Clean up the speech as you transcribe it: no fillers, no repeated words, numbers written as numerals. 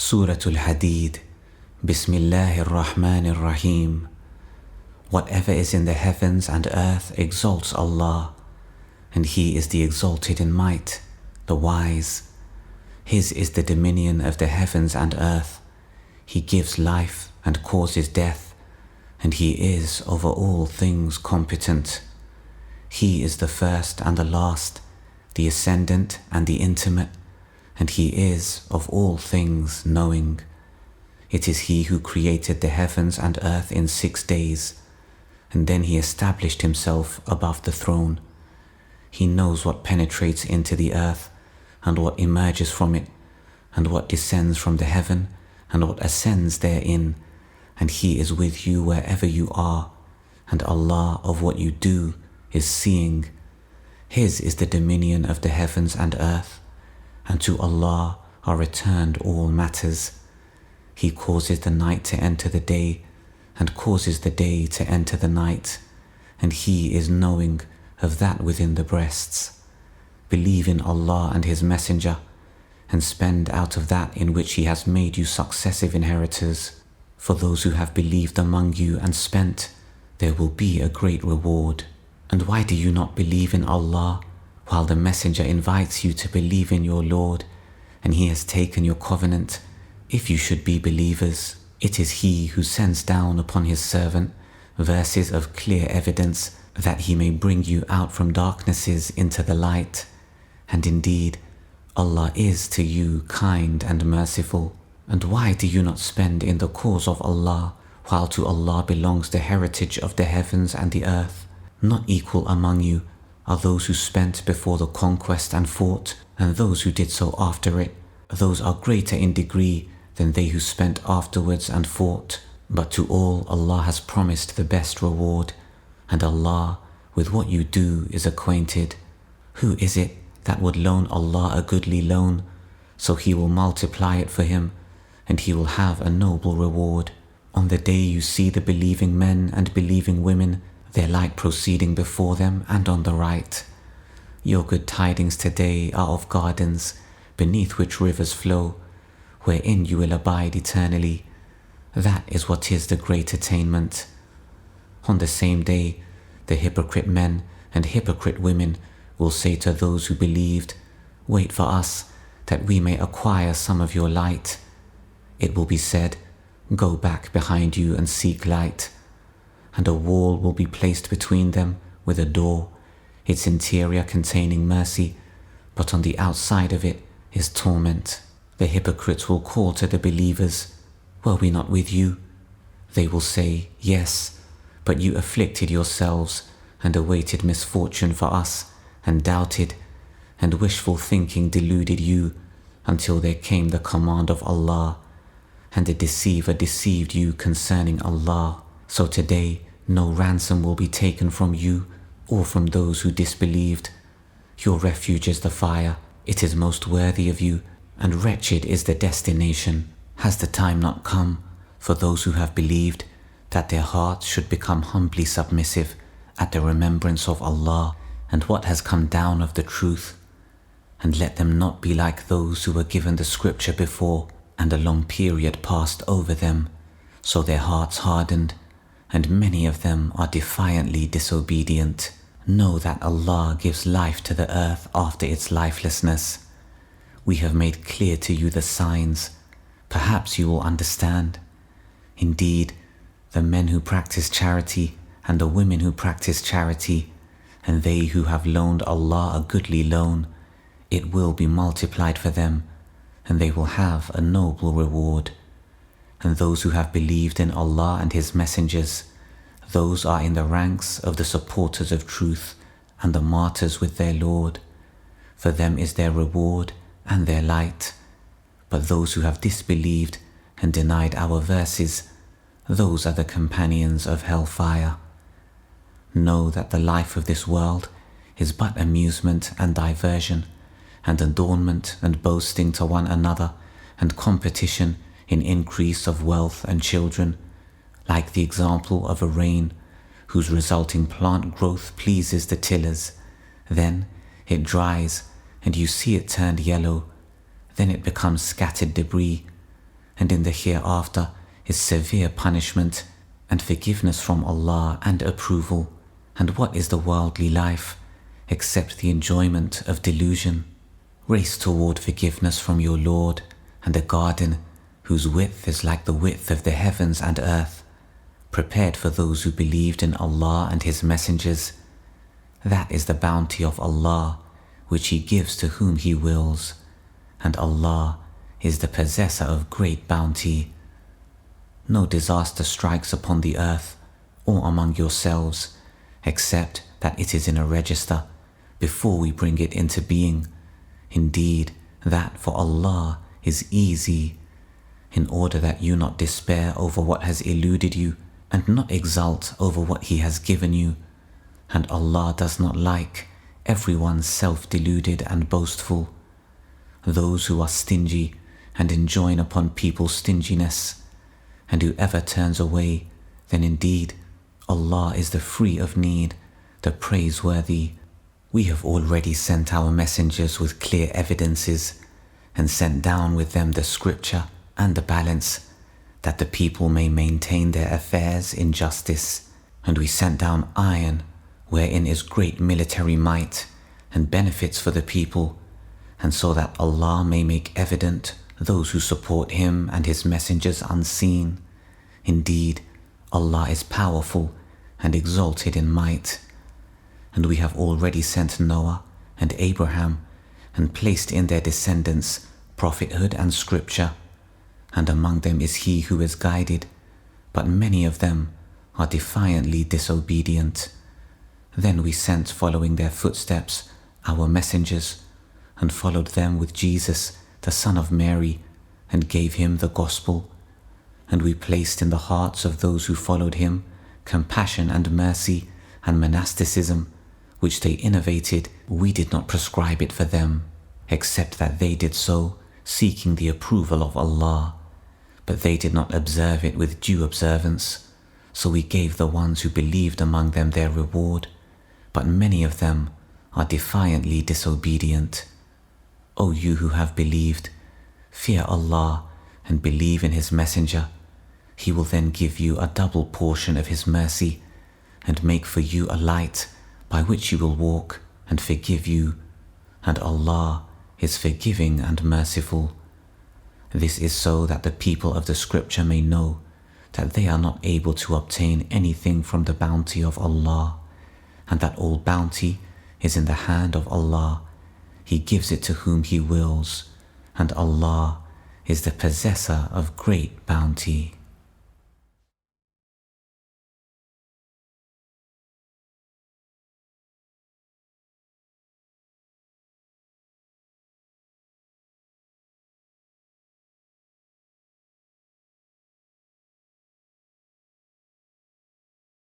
Surah Al-Hadeed. Bismillahir Rahmanir Rahim. Whatever is in the heavens and earth exalts Allah, and He is the exalted in might, the wise. His is the dominion of the heavens and earth. He gives life and causes death, and He is over all things competent. He is the first and the last, the ascendant and the intimate, and He is of all things knowing. It is He who created the heavens and earth in 6 days, and then He established Himself above the throne. He knows what penetrates into the earth, and what emerges from it, and what descends from the heaven, and what ascends therein, and He is with you wherever you are, and Allah of what you do is seeing. His is the dominion of the heavens and earth, and to Allah are returned all matters. He causes the night to enter the day, and causes the day to enter the night, and He is knowing of that within the breasts. Believe in Allah and His Messenger, and spend out of that in which He has made you successive inheritors. For those who have believed among you and spent, there will be a great reward. And why do you not believe in Allah, while the Messenger invites you to believe in your Lord, and He has taken your covenant? If you should be believers, it is He who sends down upon His servant verses of clear evidence, that He may bring you out from darknesses into the light. And indeed, Allah is to you kind and merciful. And why do you not spend in the cause of Allah, while to Allah belongs the heritage of the heavens and the earth? Not equal among you are those who spent before the conquest and fought, and those who did so after it. Those are greater in degree than they who spent afterwards and fought. But to all Allah has promised the best reward, and Allah with what you do is acquainted. Who is it that would loan Allah a goodly loan, so He will multiply it for him, and he will have a noble reward? On the day you see the believing men and believing women, their light proceeding before them and on the right. Your good tidings today are of gardens, beneath which rivers flow, wherein you will abide eternally. That is what is the great attainment. On the same day, the hypocrite men and hypocrite women will say to those who believed, "Wait for us, that we may acquire some of your light." It will be said, "Go back behind you and seek light." And a wall will be placed between them with a door, its interior containing mercy, but on the outside of it is torment. The hypocrites will call to the believers, "Were we not with you?" They will say, "Yes, but you afflicted yourselves and awaited misfortune for us, and doubted, and wishful thinking deluded you, until there came the command of Allah, and the deceiver deceived you concerning Allah. So today no ransom will be taken from you or from those who disbelieved. Your refuge is the fire, it is most worthy of you, and wretched is the destination. Has the time not come for those who have believed, that their hearts should become humbly submissive at the remembrance of Allah and what has come down of the truth? And let them not be like those who were given the scripture before, and a long period passed over them, so their hearts hardened, and many of them are defiantly disobedient. Know that Allah gives life to the earth after its lifelessness. We have made clear to you the signs. Perhaps you will understand. Indeed, the men who practice charity and the women who practice charity, and they who have loaned Allah a goodly loan, it will be multiplied for them, and they will have a noble reward. And those who have believed in Allah and His messengers, those are in the ranks of the supporters of truth and the martyrs with their Lord. For them is their reward and their light. But those who have disbelieved and denied our verses, those are the companions of hellfire. Know that the life of this world is but amusement and diversion, and adornment and boasting to one another, and competition in increase of wealth and children, like the example of a rain, whose resulting plant growth pleases the tillers. Then it dries, and you see it turned yellow. Then it becomes scattered debris, and in the hereafter is severe punishment and forgiveness from Allah and approval. And what is the worldly life except the enjoyment of delusion? Race toward forgiveness from your Lord and a garden whose width is like the width of the heavens and earth, prepared for those who believed in Allah and His messengers. That is the bounty of Allah, which He gives to whom He wills, and Allah is the possessor of great bounty. No disaster strikes upon the earth or among yourselves, except that it is in a register before we bring it into being. Indeed, that for Allah is easy, in order that you not despair over what has eluded you and not exult over what He has given you. And Allah does not like everyone self-deluded and boastful, those who are stingy and enjoin upon people stinginess. And whoever turns away, then indeed Allah is the free of need, the praiseworthy. We have already sent our messengers with clear evidences, and sent down with them the scripture and the balance, that the people may maintain their affairs in justice. And we sent down iron, wherein is great military might and benefits for the people, and so that Allah may make evident those who support Him and His messengers unseen. Indeed, Allah is powerful and exalted in might. And we have already sent Noah and Abraham, and placed in their descendants prophethood and scripture, and among them is he who is guided, but many of them are defiantly disobedient. Then we sent following their footsteps our messengers, and followed them with Jesus, the son of Mary, and gave him the gospel. And we placed in the hearts of those who followed him compassion and mercy and monasticism, which they innovated. We did not prescribe it for them, except that they did so, seeking the approval of Allah. But they did not observe it with due observance. So we gave the ones who believed among them their reward, but many of them are defiantly disobedient. O you who have believed, fear Allah and believe in His messenger. He will then give you a double portion of His mercy, and make for you a light by which you will walk, and forgive you, and Allah is forgiving and merciful. This is so that the people of the scripture may know that they are not able to obtain anything from the bounty of Allah, and that all bounty is in the hand of Allah. He gives it to whom He wills, and Allah is the possessor of great bounty.